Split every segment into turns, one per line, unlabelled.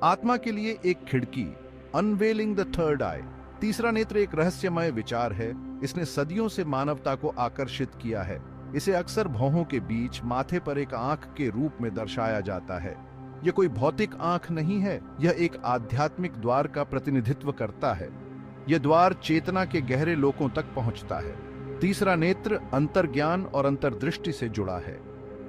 आत्मा के लिए एक खिड़की, अनवेलिंग द थर्ड आई। तीसरा नेत्र एक रहस्यमय विचार है। इसने सदियों से मानवता को आकर्षित किया है। इसे अक्सर भौहों के बीच माथे पर एक आंख के रूप में दर्शाया जाता है। यह कोई भौतिक आंख नहीं है, यह एक आध्यात्मिक द्वार का प्रतिनिधित्व करता है। यह द्वार चेतना के गहरे लोकों तक पहुंचता है। तीसरा नेत्र अंतर्ज्ञान और अंतर्दृष्टि से जुड़ा है।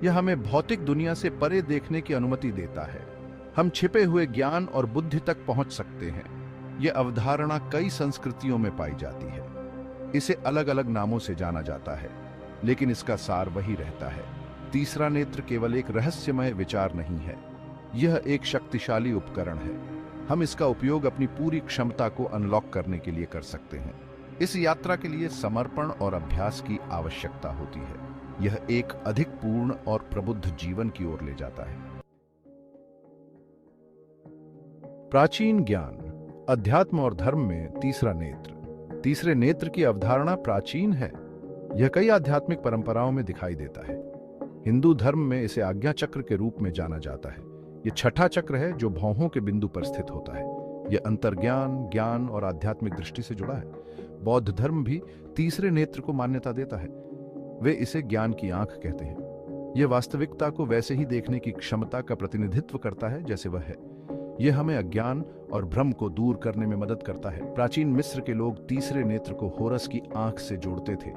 यह हमें भौतिक दुनिया से परे देखने की अनुमति देता है। हम छिपे हुए ज्ञान और बुद्धि तक पहुंच सकते हैं। यह अवधारणा कई संस्कृतियों में पाई जाती है। इसे अलग अलग नामों से जाना जाता है, लेकिन इसका सार वही रहता है। तीसरा नेत्र केवल एक रहस्यमय विचार नहीं है, यह एक शक्तिशाली उपकरण है। हम इसका उपयोग अपनी पूरी क्षमता को अनलॉक करने के लिए कर सकते हैं। इस यात्रा के लिए समर्पण और अभ्यास की आवश्यकता होती है। यह एक अधिक पूर्ण और प्रबुद्ध जीवन की ओर ले जाता है। प्राचीन ज्ञान, अध्यात्म और धर्म में तीसरा नेत्र। तीसरे नेत्र की अवधारणा प्राचीन है। यह कई आध्यात्मिक परंपराओं में दिखाई देता है। हिंदू धर्म में इसे आज्ञा चक्र के रूप में जाना जाता है। यह छठा चक्र है जो भौहों के बिंदु पर स्थित होता है। यह अंतर्ज्ञान, ज्ञान और आध्यात्मिक दृष्टि से जुड़ा है। बौद्ध धर्म भी तीसरे नेत्र को मान्यता देता है। वे इसे ज्ञान की आंख कहते हैं। यह वास्तविकता को वैसे ही देखने की क्षमता का प्रतिनिधित्व करता है जैसे वह है। यह हमें अज्ञान और भ्रम को दूर करने में मदद करता है। प्राचीन मिस्र के लोग तीसरे नेत्र को होरस की आंख से जोड़ते थे।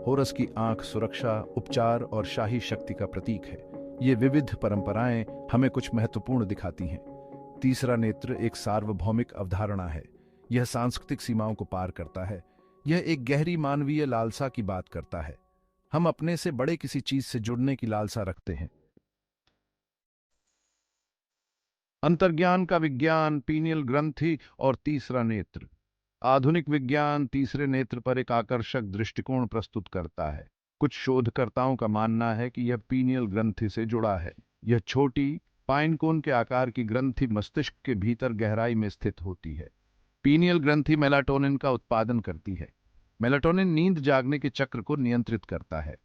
होरस की आंख सुरक्षा, उपचार और शाही शक्ति का प्रतीक है। ये विविध परंपराएं हमें कुछ महत्वपूर्ण दिखाती हैं। तीसरा नेत्र एक सार्वभौमिक अवधारणा है। यह सांस्कृतिक सीमाओं को पार करता है। यह एक गहरी मानवीय लालसा की बात करता है। हम अपने से बड़े किसी चीज से जुड़ने की लालसा रखते हैं। अंतर्ज्ञान का विज्ञान, पीनियल ग्रंथि और तीसरा नेत्र। आधुनिक विज्ञान तीसरे नेत्र पर एक आकर्षक दृष्टिकोण प्रस्तुत करता है। कुछ शोधकर्ताओं का मानना है कि यह पीनियल ग्रंथि से जुड़ा है। यह छोटी पाइनकोन के आकार की ग्रंथि मस्तिष्क के भीतर गहराई में स्थित होती है। पीनियल ग्रंथि मेलाटोनिन का उत्पादन करती है। मेलाटोनिन नींद जागने के चक्र को नियंत्रित करता है।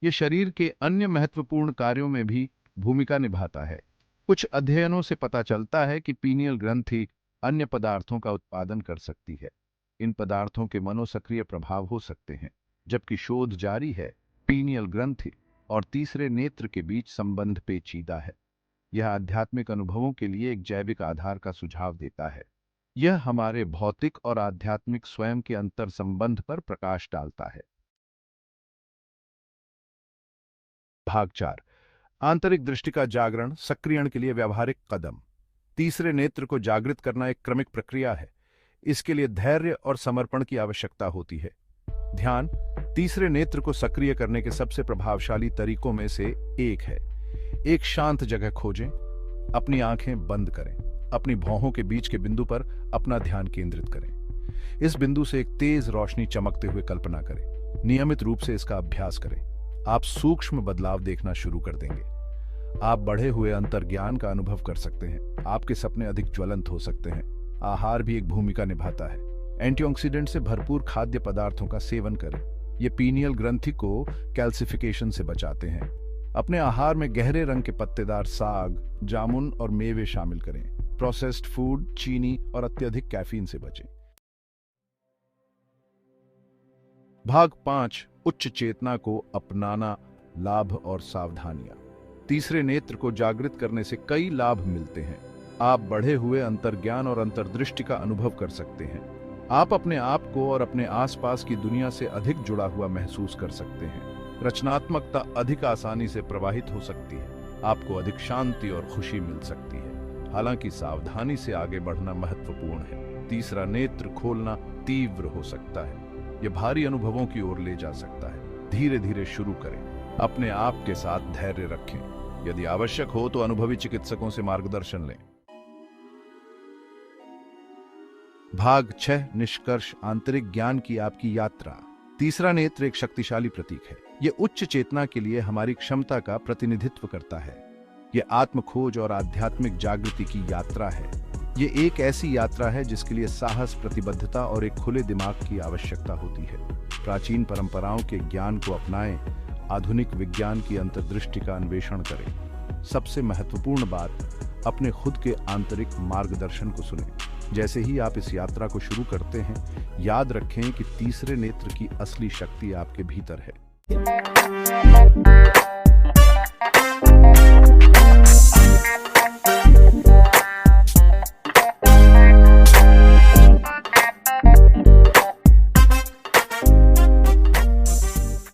यह शरीर के अन्य महत्वपूर्ण कार्यों में भी भूमिका निभाता है। कुछ अध्ययनों से पता चलता है कि पीनियल ग्रंथि अन्य पदार्थों का उत्पादन कर सकती है। इन पदार्थों के मनोसक्रिय प्रभाव हो सकते हैं। जबकि शोध जारी है, पीनियल ग्रंथि और तीसरे नेत्र के बीच संबंध पेचीदा है। यह आध्यात्मिक अनुभवों के लिए एक जैविक आधार का सुझाव देता है। यह हमारे भौतिक और आध्यात्मिक स्वयं के अंतर संबंध पर प्रकाश डालता है। भाग 4, आंतरिक दृष्टि का जागरण, सक्रियण के लिए व्यावहारिक कदम। तीसरे नेत्र को जागृत करना एक क्रमिक प्रक्रिया है। इसके लिए धैर्य और समर्पण की आवश्यकता होती है। ध्यान तीसरे नेत्र को सक्रिय करने के सबसे प्रभावशाली तरीकों में से एक है। एक शांत जगह खोजें, अपनी आंखें बंद करें, अपनी भौहों के बीच के बिंदु पर अपना ध्यान केंद्रित करें। इस बिंदु से एक तेज रोशनी चमकते हुए कल्पना करें। नियमित रूप से इसका अभ्यास करें। आप सूक्ष्म बदलाव देखना शुरू कर देंगे। आप बढ़े हुए अंतर्ज्ञान का अनुभव कर सकते हैं। आपके सपने अधिक ज्वलंत हो सकते हैं। आहार भी एक भूमिका निभाता है। एंटीऑक्सीडेंट से भरपूर खाद्य पदार्थों का सेवन करें। ये पीनियल ग्रंथि को कैल्सिफिकेशन से बचाते हैं। अपने आहार में गहरे रंग के पत्तेदार साग, जामुन और मेवे शामिल करें। प्रोसेस्ड फूड, चीनी और अत्यधिक कैफीन से बचें। भाग 5, उच्च चेतना को अपनाना, लाभ और सावधानियां। तीसरे नेत्र को जागृत करने से कई लाभ मिलते हैं। आप बढ़े हुए अंतर्ज्ञान और अंतर्दृष्टि का अनुभव कर सकते हैं। आप अपने आप को और अपने आसपास की दुनिया से अधिक जुड़ा हुआ महसूस कर सकते हैं। रचनात्मकता अधिक आसानी से प्रवाहित हो सकती है। आपको अधिक शांति और खुशी मिल सकती है। हालांकि सावधानी से आगे बढ़ना महत्वपूर्ण है। तीसरा नेत्र खोलना तीव्र हो सकता है। यह भारी अनुभवों की ओर ले जा सकता है। धीरे धीरे शुरू करें। अपने आप के साथ धैर्य रखें। यदि आवश्यक हो तो अनुभवी चिकित्सकों से मार्गदर्शन लें। भाग 6, निष्कर्ष, आंतरिक ज्ञान की आपकी यात्रा। तीसरा नेत्र एक शक्तिशाली प्रतीक है। यह उच्च चेतना के लिए हमारी क्षमता का प्रतिनिधित्व करता है। यह आत्म खोज और आध्यात्मिक जागृति की यात्रा है। यह एक ऐसी यात्रा है जिसके लिए साहस, प्रतिबद्धता और एक खुले दिमाग की आवश्यकता होती है। प्राचीन परंपराओं के ज्ञान को अपनाएं, आधुनिक विज्ञान की अंतर्दृष्टि का अन्वेषण करें। सबसे महत्वपूर्ण बात, अपने खुद के आंतरिक मार्गदर्शन को सुनें। जैसे ही आप इस यात्रा को शुरू करते हैं, याद रखें कि तीसरे नेत्र की असली शक्ति आपके भीतर है।